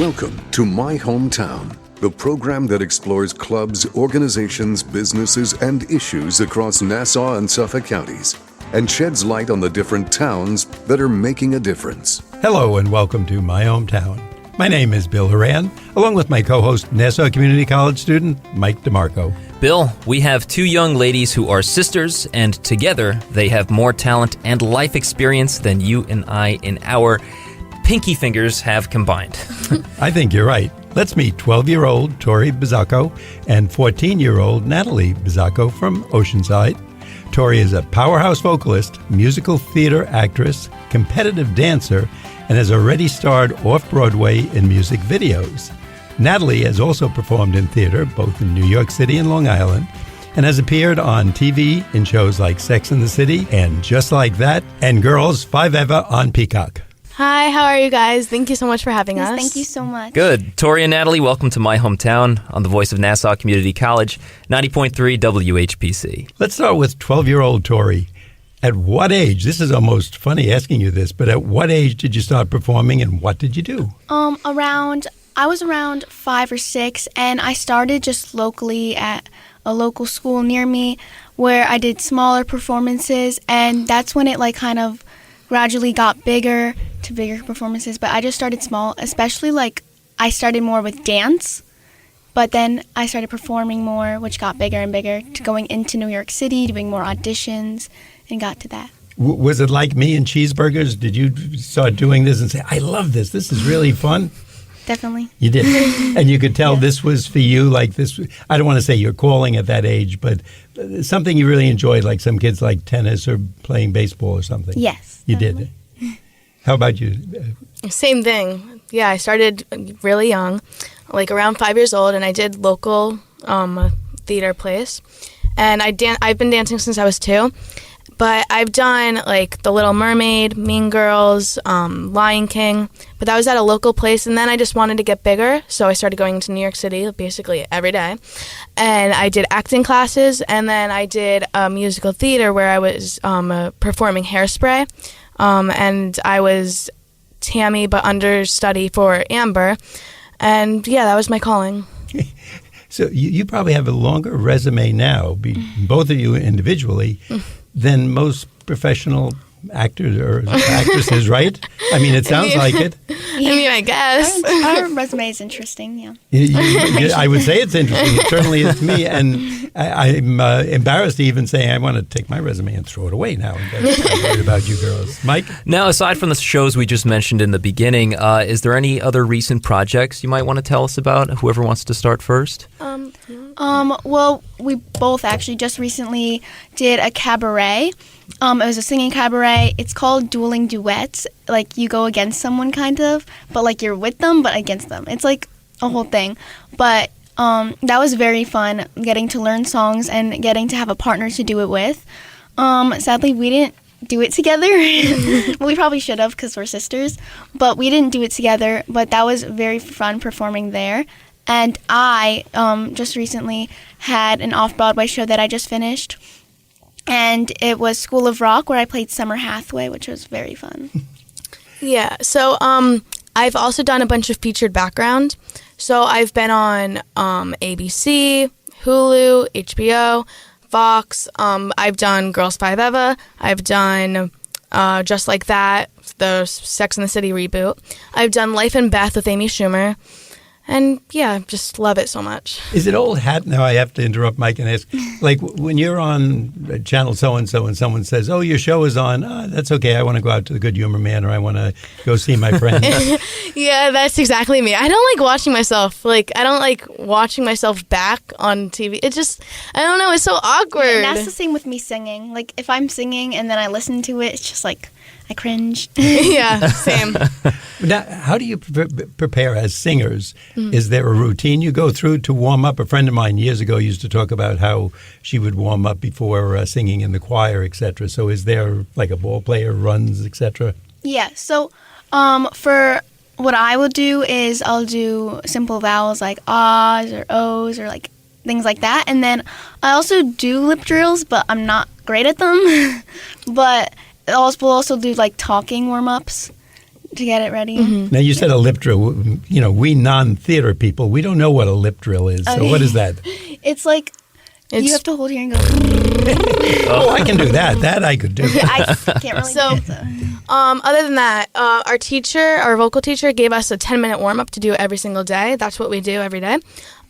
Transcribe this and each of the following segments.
Welcome to My Hometown, the program that explores clubs, organizations, businesses, and issues across Nassau and Suffolk counties and sheds light on the different towns that are making a difference. Hello and welcome to My Hometown. My name is Bill Horan, along with my co-host, Nassau Community College student Mike DeMarco. Bill, we have two young ladies who are sisters, and together they have more talent and life experience than you and I in our pinky fingers have combined. I think you're right. Let's meet 12-year-old Tori Bizzoco and 14-year-old Natalie Bizzoco from Oceanside. Tori is a powerhouse vocalist, musical theater actress, competitive dancer, and has already starred off-Broadway in music videos. Natalie has also performed in theater, both in New York City and Long Island, and has appeared on TV in shows like Sex and the City and Just Like That, and Girls, Five-eva on Peacock. Hi, how are you guys? Thank you so much for having us. Thank you so much. Good. Tori and Natalie, welcome to My Hometown on the voice of Nassau Community College, 90.3 WHPC. Let's start with 12-year-old Tori. At what age, this is almost funny asking you this, but at what age did you start performing and what did you do? I was around 5 or 6, and I started just locally at a local school near me where I did smaller performances, and that's when it kind of gradually got bigger to bigger performances. But I just started small, especially I started more with dance, but then I started performing more, which got bigger and bigger, to going into New York City, doing more auditions, and got to that. Was it like Me and Cheeseburgers? Did you start doing this and say, I love this, this is really fun? Definitely. You did. And you could tell this was for you, like this, I don't want to say you're calling at that age, but something you really enjoyed, like some kids like tennis or playing baseball or something. Yes. You definitely. did. How about you? Same thing. Yeah, I started really young, around 5 years old, and I did local theater plays. And I've been dancing since I was 2. But I've done The Little Mermaid, Mean Girls, Lion King, but that was at a local place, and then I just wanted to get bigger, so I started going to New York City basically every day. And I did acting classes, and then I did musical theater where I was performing Hairspray, and I was Tammy but understudy for Amber, and yeah, that was my calling. So you probably have a longer resume now, both of you individually, than most professional actors or actresses, right? I mean, it sounds like it. I guess. Our resume is interesting, yeah. I would say it's interesting. It certainly is to me. And I'm embarrassed to even say I want to take my resume and throw it away now. I'm worried about you girls. Mike? Now, aside from the shows we just mentioned in the beginning, is there any other recent projects you might want to tell us about? Whoever wants to start first? Well, we both actually just recently did a cabaret. It was a singing cabaret. It's called Dueling Duets. You go against someone kind of, but you're with them but against them. It's a whole thing. But that was very fun, getting to learn songs and getting to have a partner to do it with. Sadly, we didn't do it together. We probably should have because we're sisters, but we didn't do it together. But that was very fun performing there. And I just recently had an off-Broadway show that I just finished. And it was School of Rock, where I played Summer Hathaway, which was very fun. Yeah, so I've also done a bunch of featured background. So I've been on ABC, Hulu, HBO, Fox. I've done Girls Five-eva. I've done Just Like That, the Sex and the City reboot. I've done Life and Beth with Amy Schumer. And yeah, just love it so much. Is it old hat? Now I have to interrupt Mike and ask, when you're on channel so-and-so and someone says, oh, your show is on, that's okay, I want to go out to the Good Humor Man or I want to go see my friend. Yeah, that's exactly me. I don't like watching myself. I don't like watching myself back on TV. It just, I don't know, it's so awkward. Yeah, and that's the same with me singing. If I'm singing and then I listen to it, it's just I cringe. Yeah, same. Now, how do you prepare as singers? Is there a routine you go through to warm up? A friend of mine years ago used to talk about how she would warm up before singing in the choir, etc. So is there a ball player runs, etc.? Yeah, so for what I will do is I'll do simple vowels like ahs or ohs or things like that. And then I also do lip drills, but I'm not great at them. But we'll also do talking warm-ups. to get it ready. Now, you said a lip drill. You know, we non-theater people, we don't know what a lip drill is. So what is that? It's like you have to hold here and go. Oh, I can do that. That I could do. I can't really do it. So. Other than that, our vocal teacher gave us a 10-minute warm-up to do every single day. That's what we do every day.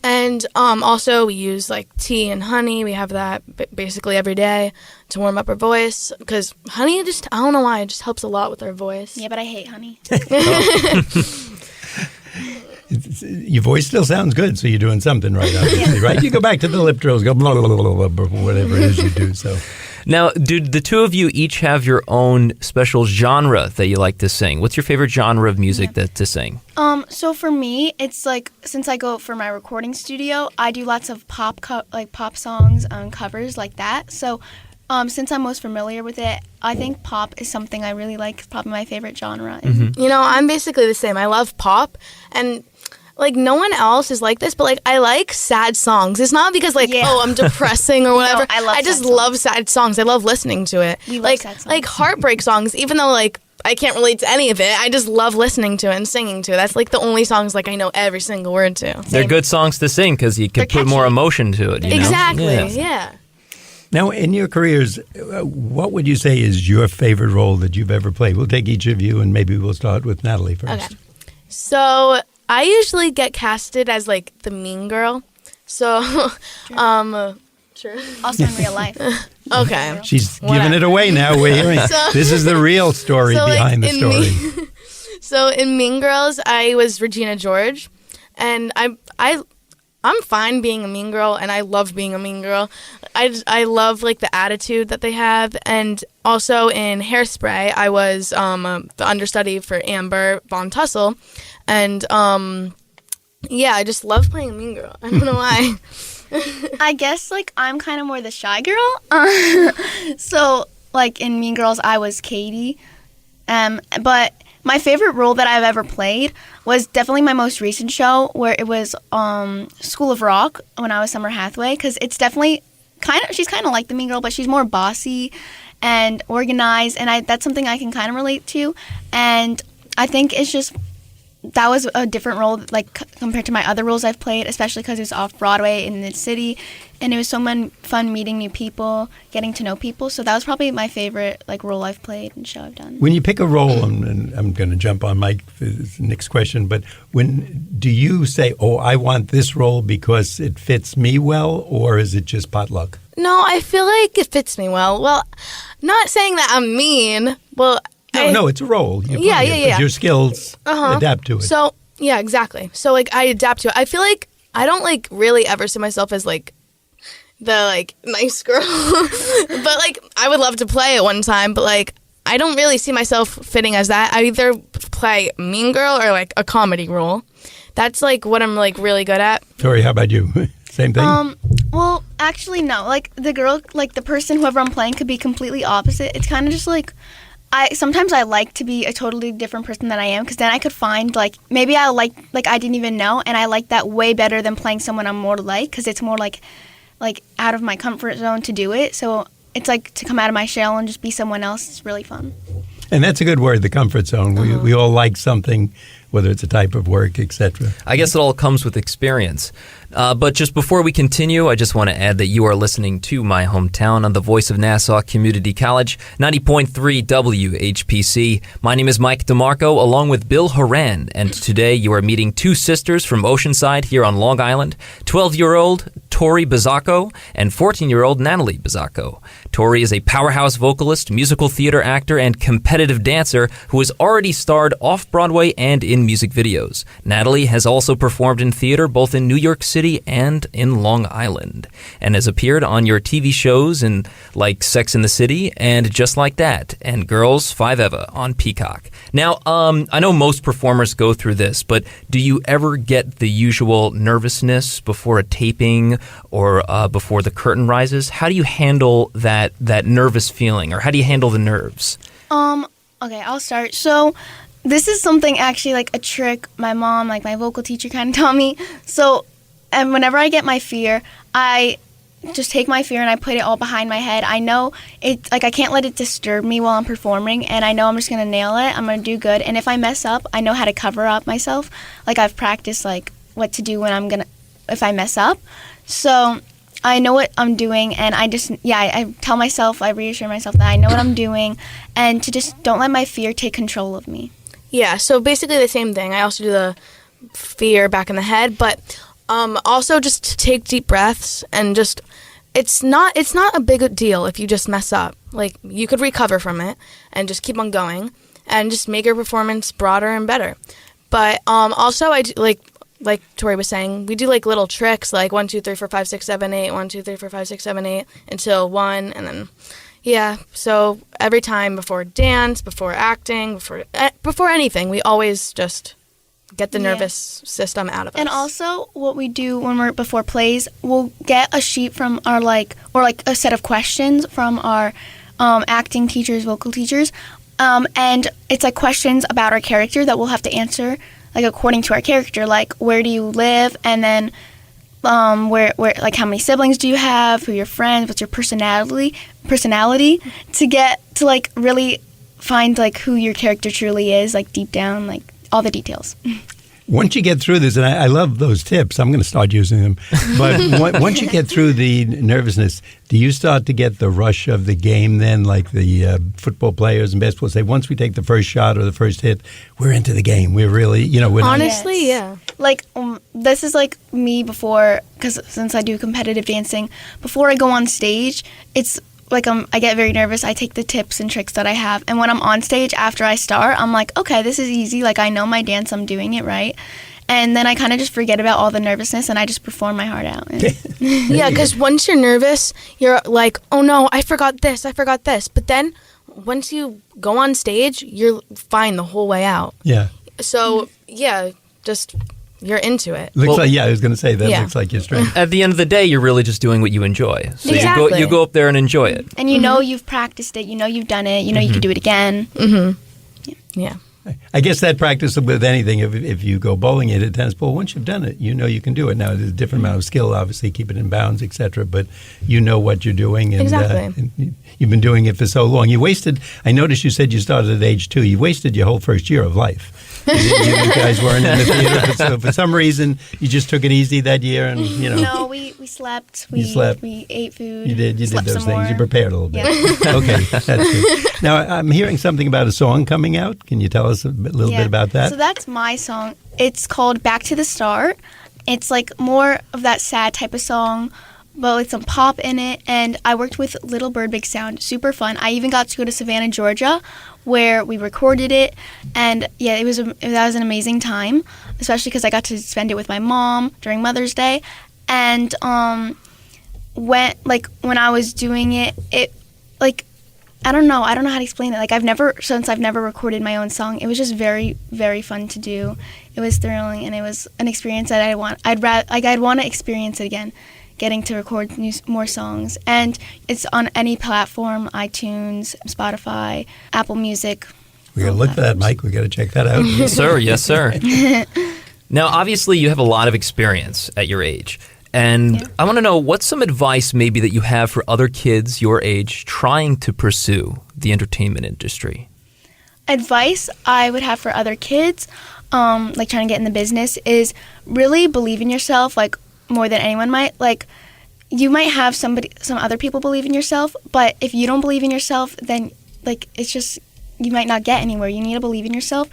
And also we use like tea and honey. We have that basically every day to warm up our voice. Because honey I don't know why, it just helps a lot with our voice. Yeah, but I hate honey. Your voice still sounds good, so you're doing something right, obviously, right? You go back to the lip drills, go blah, blah, blah, blah, blah, whatever it is you do. So, Now, do the two of you each have your own special genre that you like to sing? What's your favorite genre of music to sing? So for me, it's like since I go for my recording studio, I do lots of pop songs covers like that. So since I'm most familiar with it, I think pop is something I really like. It's probably my favorite genre. You know, I'm basically the same. I love pop, and like no one else is like this, but like I like sad songs. It's not because like I'm depressing or whatever. No, I just love sad songs. I love listening to it. We love like sad songs. like heartbreak songs, even though like I can't relate to any of it. I just love listening to it and singing to it. That's like the only songs like I know every single word to. They're good songs to sing because you can put more emotion to it. You know? Exactly. Yeah. now in your careers, what would you say is your favorite role that you've ever played? We'll take each of you, and maybe we'll start with Natalie first. Okay. So I usually get casted as like the mean girl. So, True. Also in real life. Okay. She's giving it away now. We're hearing. This is the real story behind the story. So in Mean Girls, I was Regina George, and I'm fine being a mean girl, and I love being a mean girl. I love like the attitude that they have, and also in Hairspray, I was the understudy for Amber Von Tussle, and I just love playing a mean girl. I don't know why. I guess like I'm kind of more the shy girl. So like in Mean Girls, I was Katie, but my favorite role that I've ever played was definitely my most recent show, where it was School of Rock when I was Summer Hathaway, because it's definitely she's kind of like the mean girl, but she's more bossy and organized, and that's something I can kind of relate to. And I think it's just that was a different role, like compared to my other roles I've played, especially because it was off-Broadway in the city, and it was so fun meeting new people, getting to know people. So that was probably my favorite like role I've played and show I've done. When you pick a role, and I'm going to jump on Mike for this next question, but do you say, "Oh, I want this role because it fits me well," or is it just potluck? No, I feel like it fits me well. Well, not saying that I'm mean. Well. No, it's a role. You play it, but your skills adapt to it. So, yeah, exactly. So, like, I adapt to it. I feel like I don't, like, really ever see myself as, like, the, like, nice girl. But, like, I would love to play it one time, but, like, I don't really see myself fitting as that. I either play mean girl or, like, a comedy role. That's, like, what I'm, like, really good at. Tori, how about you? Same thing? Well, actually, no. Like, the girl, like, the person, whoever I'm playing could be completely opposite. It's kind of just, like... Sometimes I like to be a totally different person than I am, because then I could find, like, maybe I like I didn't even know, and I like that way better than playing someone I'm more like, because it's more like out of my comfort zone to do it. So it's like to come out of my shell and just be someone else. It's really fun. And that's a good word, the comfort zone. We all like something, whether it's a type of work, etc. I guess it all comes with experience. But just before we continue, I just want to add that you are listening to My Hometown on the Voice of Nassau Community College, 90.3 WHPC. My name is Mike DeMarco, along with Bill Horan, and today you are meeting two sisters from Oceanside here on Long Island, 12-year-old Tori Bizzoco and 14-year-old Natalie Bizzoco. Tori is a powerhouse vocalist, musical theater actor, and competitive dancer who has already starred off-Broadway and in music videos. Natalie has also performed in theater both in New York City and in Long Island, and has appeared on your TV shows in like Sex and the City and Just Like That, and Girls, Five-eva on Peacock. Now, I know most performers go through this, but do you ever get the usual nervousness before a taping or before the curtain rises? How do you handle that nervous feeling, or how do you handle the nerves? Okay, I'll start. So this is something actually like a trick my mom, like my vocal teacher, kind of taught me. So, and whenever I get my fear, I just take my fear and I put it all behind my head. I know it, like, I can't let it disturb me while I'm performing, and I know I'm just going to nail it. I'm going to do good. And if I mess up, I know how to cover up myself. Like, I've practiced, like, what to do when if I mess up. So I know what I'm doing, and I tell myself, I reassure myself that I know what I'm doing, and to just don't let my fear take control of me. Yeah, so basically the same thing. I also do the fear back in the head, but also just to take deep breaths and just, it's not a big deal if you just mess up. Like, you could recover from it and just keep on going and just make your performance broader and better. But also, I do, like Tori was saying, we do like little tricks, like 1, 2, 3, 4, 5, 6, 7, 8, 1, 2, 3, 4, 5, 6, 7, 8 until 1, and then so every time before dance, before acting, before anything, we always just get the nervous system out of us. And also, what we do when we're before plays, we'll get a sheet from our or a set of questions from our acting teachers, vocal teachers, and it's like questions about our character that we'll have to answer, like according to our character, like where do you live, and then where like how many siblings do you have, who are your friends, what's your personality, to get to like really find like who your character truly is, like deep down, like all the details. Once you get through this, and I love those tips, I'm going to start using them, but once you get through the nervousness, do you start to get the rush of the game then, like the football players and basketball say, once we take the first shot or the first hit, we're into the game. We're really, we're honestly, yeah. Like, this is like me before, because since I do competitive dancing, before I go on stage, it's like I get very nervous. I take the tips and tricks that I have, and when I'm on stage after I start, I'm like, okay, this is easy. Like, I know my dance, I'm doing it right. And then I kind of just forget about all the nervousness, and I just perform my heart out. Yeah, because once you're nervous, you're like, oh no, I forgot this. But then once you go on stage, you're fine the whole way out. Yeah. So, just you're into it. Looks like, I was going to say that looks like your strength. At the end of the day, you're really just doing what you enjoy. So exactly. you go up there and enjoy it. And you know you've practiced it. You know you've done it. You know you can do it again. Mm-hmm. Yeah. I guess that practice with anything, if you go bowling at a tennis ball, once you've done it, you know you can do it. Now, there's a different amount of skill, obviously, keep it in bounds, etc. But you know what you're doing. And, exactly. And you've been doing it for so long. I noticed you said you started at age 2. You wasted your whole first year of life. You guys weren't in the theater, so for some reason, you just took it easy that year, and No, we slept. We ate food. You did those things. More. You prepared a little bit. Yeah. Okay, that's good. Now, I'm hearing something about a song coming out. Can you tell us a little bit about that? So that's my song. It's called Back to the Start. It's like more of that sad type of song, but with some pop in it. And I worked with Little Bird Big Sound. Super fun. I even got to go to Savannah, Georgia, where we recorded it. And that was an amazing time, especially because I got to spend it with my mom during Mother's Day. And when I was doing it, I don't know how to explain it. Like, I've never recorded my own song, it was just very, very fun to do. It was thrilling, and it was an experience that I'd want to experience it again, getting to record more songs. And it's on any platform: iTunes, Spotify, Apple Music. We got to look for that, Mike. We got to check that out. Yes, sir. Now, obviously, you have a lot of experience at your age. And I want to know, what's some advice maybe that you have for other kids your age trying to pursue the entertainment industry? Advice I would have for other kids, like trying to get in the business, is really believe in yourself, like more than anyone might. Like, you might have some other people believe in yourself, but if you don't believe in yourself, then like it's just, you might not get anywhere. You need to believe in yourself.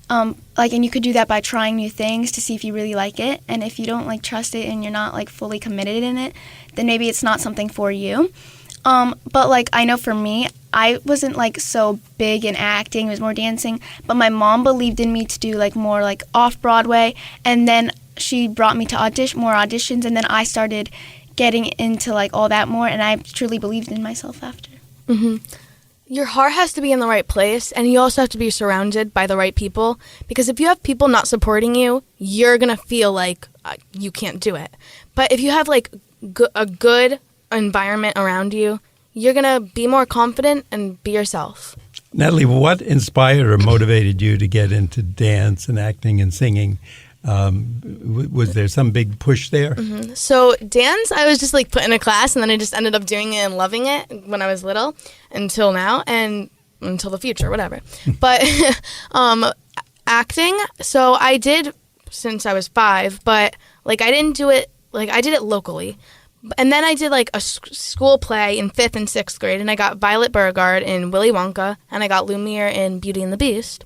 And you could do that by trying new things to see if you really like it. And if you don't trust it and you're not fully committed in it, then maybe it's not something for you. But I know for me, I wasn't so big in acting. It was more dancing. But my mom believed in me to do more off-Broadway. And then she brought me to more auditions. And then I started getting into all that more. And I truly believed in myself after. Mm-hmm. Your heart has to be in the right place, and you also have to be surrounded by the right people, because if you have people not supporting you, you're going to feel like you can't do it. But if you have a good environment around you, you're going to be more confident and be yourself. Natalie, what inspired or motivated you to get into dance and acting and singing? Was there some big push there? Mm-hmm. So dance, I was just like put in a class, and then I just ended up doing it and loving it when I was little until now and until the future, whatever. But acting, so I did since I was 5, but like I didn't do it, like I did it locally. And then I did like a school play in 5th and 6th grade, and I got Violet Beauregarde in Willy Wonka, and I got Lumiere in Beauty and the Beast.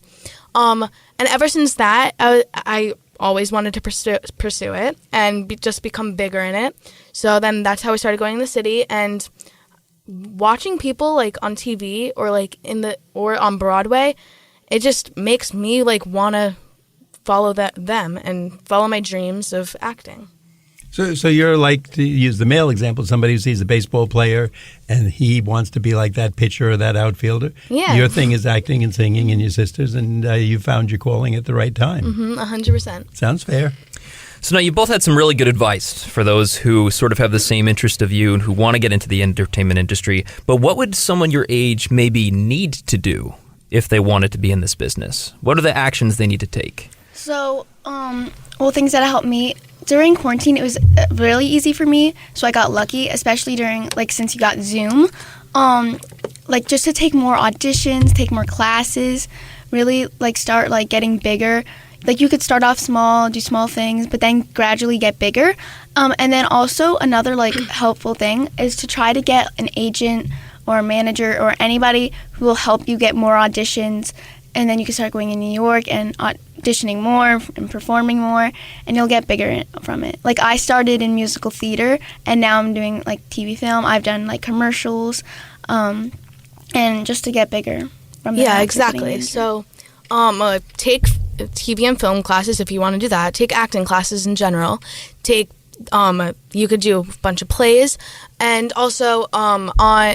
And ever since that, I always wanted to pursue it and just become bigger in it. So then that's how I started going to the city and watching people like on TV or like or on Broadway. It just makes me like want to follow them and follow my dreams of acting. So you're like, to use the male example, somebody who sees a baseball player and he wants to be like that pitcher or that outfielder. Yeah. Your thing is acting and singing and your sisters, and you found your calling at the right time. 100%. Sounds fair. So now you both had some really good advice for those who sort of have the same interest of you and who want to get into the entertainment industry. But what would someone your age maybe need to do if they wanted to be in this business? What are the actions they need to take? So, things that helped me during quarantine, it was really easy for me. So I got lucky, especially during, like, since you got Zoom, like, just to take more auditions, take more classes, really, like, start, like, getting bigger. Like, you could start off small, do small things, but then gradually get bigger. And then also another, like, helpful thing is to try to get an agent or a manager or anybody who will help you get more auditions. And then you can start going in New York and auditioning more and performing more, and you'll get bigger from it. Like, I started in musical theater, and now I'm doing, like, TV film. I've done, like, commercials, and just to get bigger from there. Yeah, exactly. So take TV and film classes if you want to do that. Take acting classes in general. You could do a bunch of plays. And also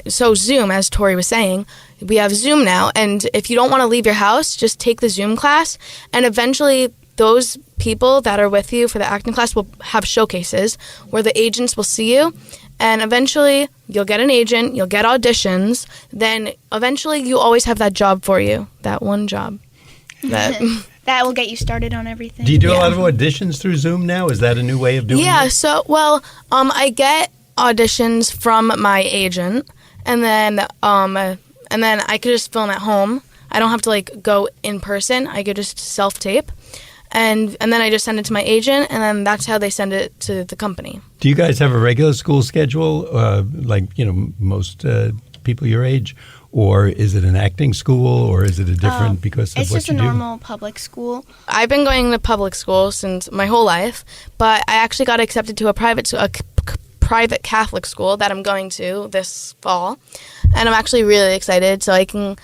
so Zoom, as Tori was saying, we have Zoom now, and if you don't want to leave your house, just take the Zoom class, and eventually those people that are with you for the acting class will have showcases where the agents will see you, and eventually you'll get an agent, you'll get auditions, then eventually you always have that job for you, that one job. That will get you started on everything. Do you do a lot of auditions through Zoom now? Is that a new way of doing it? Yeah, so, I get auditions from my agent, and then I could just film at home. I don't have to, like, go in person. I could just self-tape, and then I just send it to my agent, and then that's how they send it to the company. Do you guys have a regular school schedule, like, most people your age? Or is it an acting school, or is it a different because of what you do? It's just a normal public school. I've been going to public school since my whole life, but I actually got accepted to a private Catholic school that I'm going to this fall, and I'm actually really excited so I can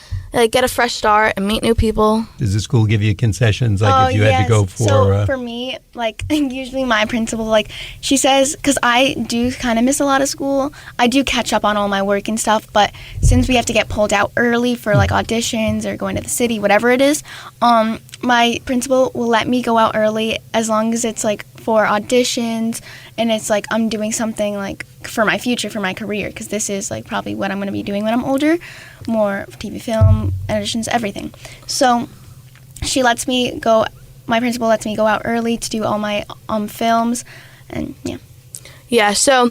get a fresh start and meet new people. Does the school give you concessions, like if you had to go for... So for me, like, usually my principal, like, she says, because I do kind of miss a lot of school, I do catch up on all my work and stuff, but since we have to get pulled out early for, like, auditions or going to the city, whatever it is, my principal will let me go out early as long as it's, like, for auditions, and it's, like, I'm doing something, like, for my future, for my career, because this is, like, probably what I'm going to be doing when I'm older, more TV, film, auditions, everything. So she lets me go, my principal lets me go out early to do all my films, and yeah. Yeah, so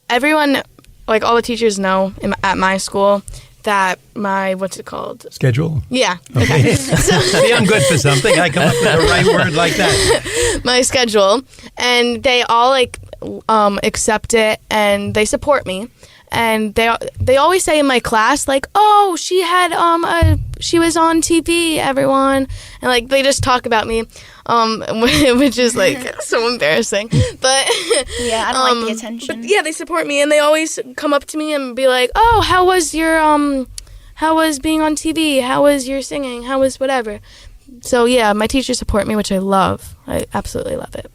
everyone, like, all the teachers know at my school that my, what's it called? Schedule? Yeah. Okay. See, I'm good for something. I come up with the right word like that. My schedule. And they all, like, accept it, and they support me. And they always say in my class, like, oh, she was on TV, everyone. And, like, they just talk about me, which is, like, so embarrassing. But yeah, I don't like the attention. But, yeah, they support me, and they always come up to me and be like, oh, how was being on TV? How was your singing? How was whatever? So, yeah, my teachers support me, which I love. I absolutely love it.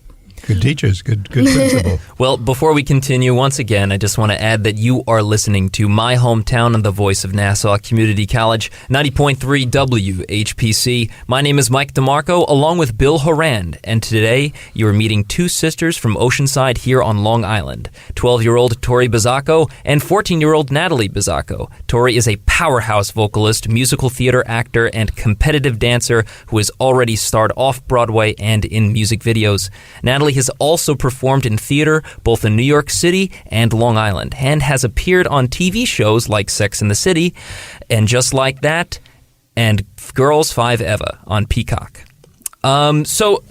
Good teachers, good principal. Well, before we continue, once again, I just want to add that you are listening to My Hometown on the Voice of Nassau Community College, 90.3 WHPC. My name is Mike DeMarco, along with Bill Horand, and today you are meeting two sisters from Oceanside here on Long Island, 12-year-old Tori Bizzoco and 14-year-old Natalie Bizzoco. Tori is a powerhouse vocalist, musical theater actor, and competitive dancer who has already starred off-Broadway and in music videos. Natalie has also performed in theater, both in New York City and Long Island, and has appeared on TV shows like Sex and the City, and Just Like That, and Girls Five-eva on Peacock. So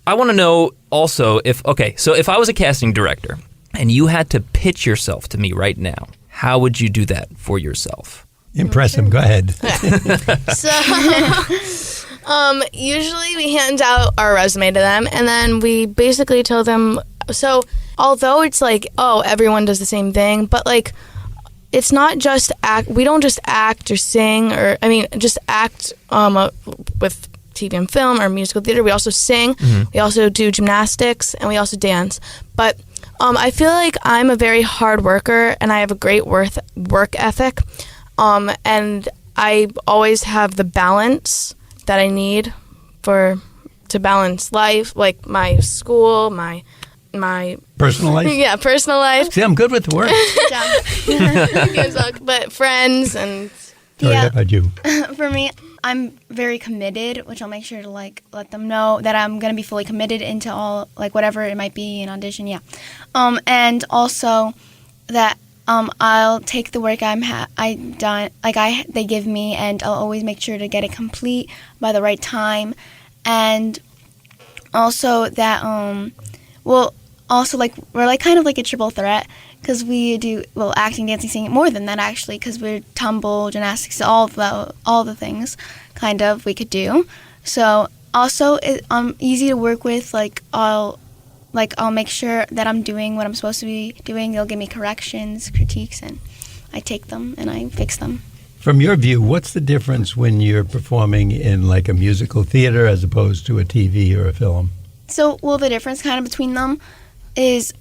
I want to know also if I was a casting director and you had to pitch yourself to me right now, how would you do that for yourself? Impress him. Go ahead. So, usually we hand out our resume to them, and then we basically tell them, so although it's like, oh, everyone does the same thing, but like, it's not just act, we don't just act or sing, just act with TV and film or musical theater. We also sing, we also do gymnastics, and we also dance. But I feel like I'm a very hard worker, and I have a great work ethic. And I always have the balance that I need to balance life, like my school, my personal life. Yeah, personal life. See, I'm good with words. But friends and Tori, how about you? For me, I'm very committed, which I'll make sure to like let them know that I'm gonna be fully committed into all like whatever it might be an audition. Yeah, and also that. I'll take the work they give me, and I'll always make sure to get it complete by the right time. And also that, also like we're like kind of like a triple threat because we do acting, dancing, singing, more than that actually, because we're tumble, gymnastics, all the things kind of we could do. So also easy to work with. I'll make sure that I'm doing what I'm supposed to be doing. They'll give me corrections, critiques, and I take them and I fix them. From your view, what's the difference when you're performing in like a musical theater as opposed to a TV or a film? So, the difference kind of between them is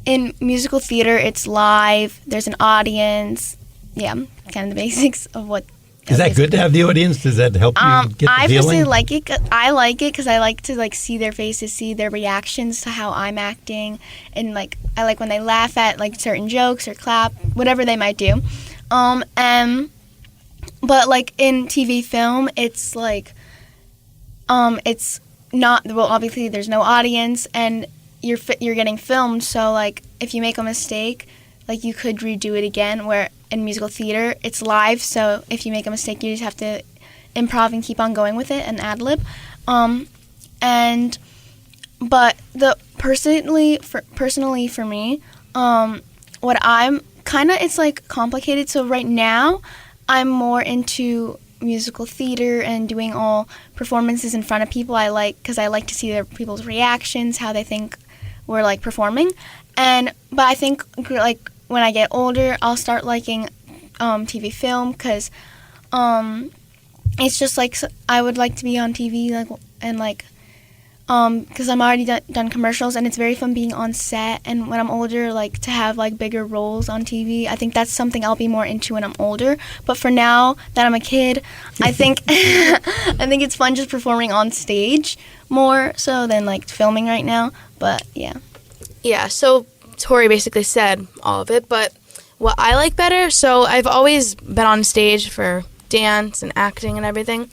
in musical theater, it's live, there's an audience. Yeah, kind of the basics of what. Is that good to have the audience? Does that help you get the I feeling? personally like it. I like it because I like to like see their faces, see their reactions to how I'm acting, and like I like when they laugh at like certain jokes or clap, whatever they might do. But like in TV film, it's like it's not obviously there's no audience and you're getting filmed, so like if you make a mistake, like you could redo it again. Where in musical theater, it's live, so if you make a mistake, you just have to improv and keep on going with it and ad-lib. But personally for me, what I'm kind of, it's like complicated. So right now, I'm more into musical theater and doing all performances in front of people. Because I like to see people's reactions, how they think we're like performing. But I think like when I get older, I'll start liking TV film because it's just like I would like to be on TV because I'm already done commercials, and it's very fun being on set. And when I'm older, like to have like bigger roles on TV, I think that's something I'll be more into when I'm older. But for now that I'm a kid, I think it's fun just performing on stage more so than like filming right now. But yeah. Yeah, so Tori basically said all of it, but what I like better, so I've always been on stage for dance and acting and everything,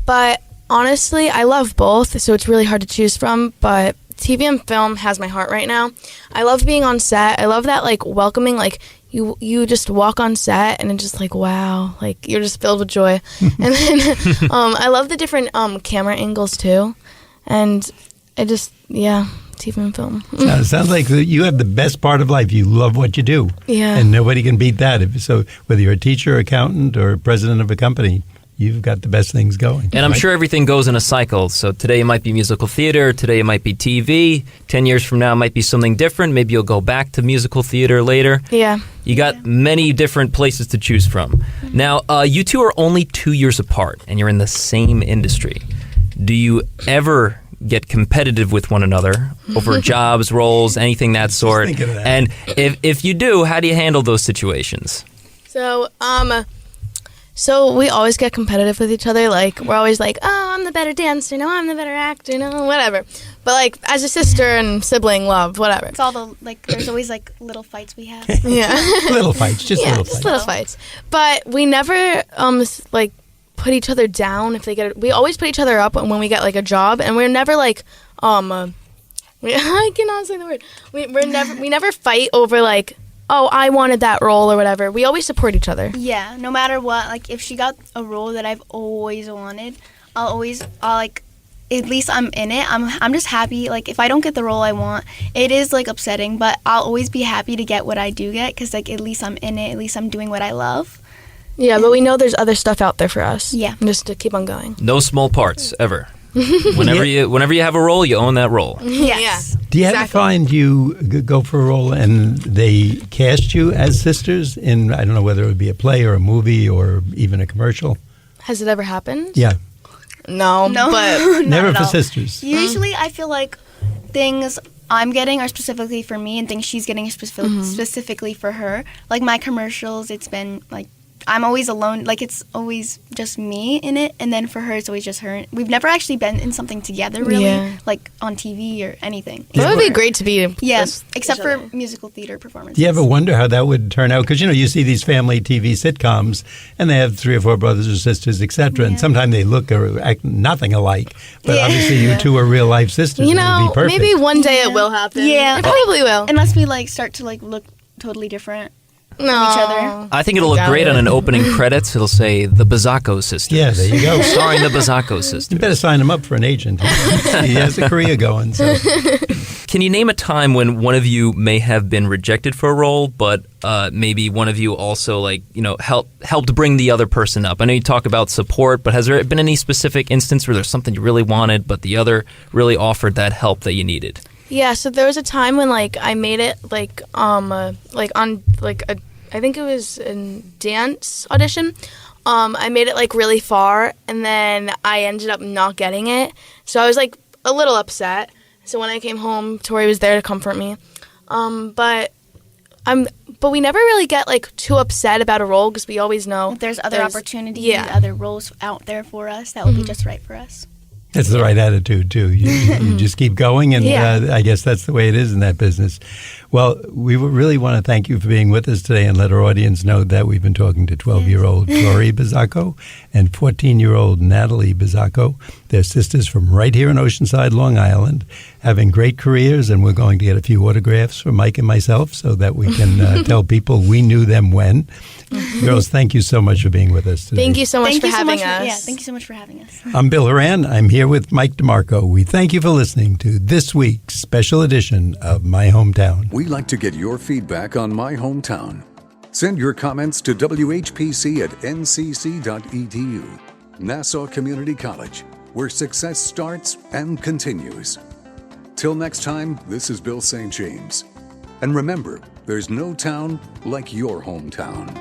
but honestly, I love both, so it's really hard to choose from, but TV and film has my heart right now. I love being on set. I love that, like, welcoming, like, you just walk on set and it's just like, wow, like, you're just filled with joy. And then I love the different camera angles, too, and I just, yeah, TV and film. It sounds like you have the best part of life. You love what you do. Yeah. And nobody can beat that. So whether you're a teacher, accountant, or president of a company, you've got the best things going. And I'm sure everything goes in a cycle. So today it might be musical theater, today it might be TV, 10 years from now it might be something different. Maybe you'll go back to musical theater later. Yeah. You got many different places to choose from. Mm-hmm. Now, you two are only 2 years apart, and you're in the same industry. Do you ever get competitive with one another over jobs, roles, anything that sort? thinking of that. And if you do, how do you handle those situations? So we always get competitive with each other. Like, we're always like, oh, I'm the better dancer, no, I'm the better actor, no, whatever. But like, as a sister and sibling love, whatever. It's all the, like, there's always, like, little fights we have. Yeah. Little fights, just little fights. Just little fights. But we never, like, put each other down if they get, we always put each other up when we get, like, a job. And we're never like, I cannot say the word. We never fight over, like, oh, I wanted that role or whatever. We always support each other. Yeah, no matter what. Like, if she got a role that I've always wanted, I'll like, at least I'm in it. I'm just happy. Like, if I don't get the role I want, it is, like, upsetting, but I'll always be happy to get what I do get because, like, at least I'm in it. At least I'm doing what I love. Yeah, but we know there's other stuff out there for us. Yeah. Just to keep on going. No small parts, ever. Whenever you have a role, you own that role. Yes. Yeah. Do you ever find you go for a role and they cast you as sisters in, I don't know whether it would be a play or a movie or even a commercial? Has it ever happened? Yeah. No, No, but not Never at for all. sisters. Usually, I feel like things I'm getting are specifically for me, and things she's getting are specifically for her. Like, my commercials, it's been like I'm always alone. Like, it's always just me in it, and then for her, it's always just her. We've never actually been in something together, really, Yeah. like on TV or anything. that would be great to be. Yes, with except each for other. musical theater performances. Do you ever wonder how that would turn out? Because, you see these family TV sitcoms, and they have 3 or 4 brothers or sisters, etc., and Yeah. sometimes they look or act nothing alike. But Yeah. obviously you two are real-life sisters. You and it would know, be perfect. maybe one day it will happen. Yeah. It probably will. Unless we like start to like look totally different. No. each other. I think it'll look Doubt great it. on an opening credits. It'll say the Bizzoco Sisters. Yeah, there you go. Starring the Bizzoco Sisters. You better sign him up for an agent. He has a career going. So. Can you name a time when one of you may have been rejected for a role, but maybe one of you also helped bring the other person up? I know you talk about support, but has there been any specific instance where there's something you really wanted, but the other really offered that help that you needed? Yeah, so there was a time when I made it I think it was a dance audition. I made it really far, and then I ended up not getting it. So I was a little upset. So when I came home, Tori was there to comfort me. But we never really get too upset about a role because we always know If there's other opportunities, yeah. other roles out there for us, that would be just right for us. That's the right attitude, too. You just keep going, and Yeah. I guess that's the way it is in that business. Well, we really want to thank you for being with us today and let our audience know that we've been talking to 12-year-old Tori Bizzoco and 14-year-old Natalie Bizzoco. They're sisters from right here in Oceanside, Long Island, having great careers, and we're going to get a few autographs from Mike and myself so that we can tell people we knew them when. Girls, thank you so much for being with us today. Thank you so much for having us. Yeah, thank you so much for having us. I'm Bill Horan. I'm here with Mike DeMarco. We thank you for listening to this week's special edition of My Hometown. We'd like to get your feedback on My Hometown. Send your comments to WHPC@ncc.edu. Nassau Community College, where success starts and continues. Till next time, this is Bill St. James. And remember, there's no town like your hometown.